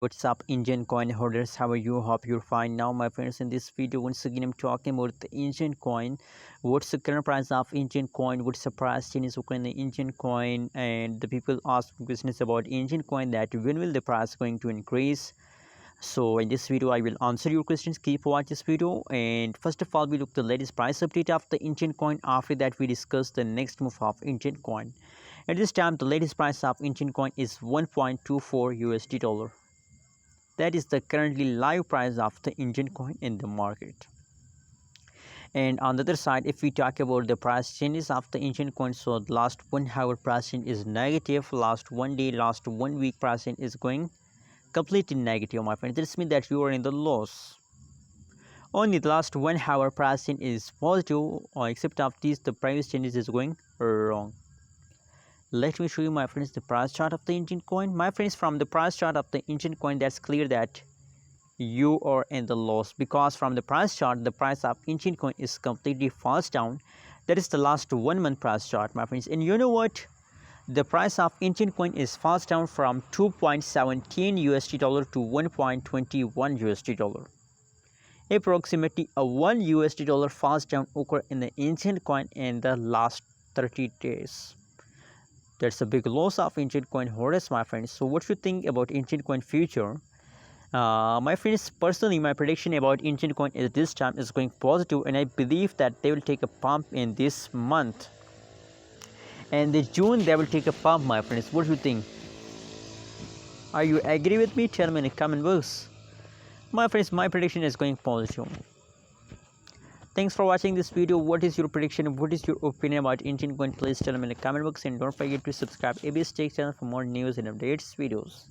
What's up, Indian coin holders? How are you? Hope you're fine. Now, my friends, in this video, once again, I'm talking about the Indian coin. What's the current price of Indian coin? What's the price change in the Indian coin? And the people ask questions about Indian coin, that when will the price going to increase? So in this video, I will answer your questions. Keep watch this video. And first of all, we look the latest price update of the Indian coin. After that, we discuss the next move of Indian coin. At this time, the latest price of Indian coin is 1.24 USD dollar. That is the currently live price of the Indian coin in the market. And on the other side, if we talk about the price changes of the Indian coin, so the last 1 hour price change is negative, last 1 day, last 1 week price change is going completely negative, my friend. This means that you are in the loss. Only the last 1 hour price change is positive, or except of this the price changes is going wrong. Let me show you, my friends, the price chart of the Indian coin. My friends, from the price chart of the Indian coin, that's clear that you are in the loss, because from the price chart the price of Indian coin is completely falls down. That is the last 1 month price chart, my friends. And you know what, the price of Indian coin is falls down from 2.17 USD dollar to 1.21 USD dollar. Approximately a 1 USD dollar falls down occur in the Indian coin in the last 30 days. That's a big loss of Indian coin holders, my friends. So what do you think about Indian coin future? My friends, personally, my prediction about Indian coin is this time is going positive, and I believe that they will take a pump in this month, and in June they will take a pump, my friends. What do you think? Are you agree with me? Tell me in the comment box. My friends, my prediction is going positive. Thanks for watching this video. What is your prediction? What is your opinion about Indian coin? Please tell me in the comment box, and don't forget to subscribe ABS Tech channel for more news and updates videos.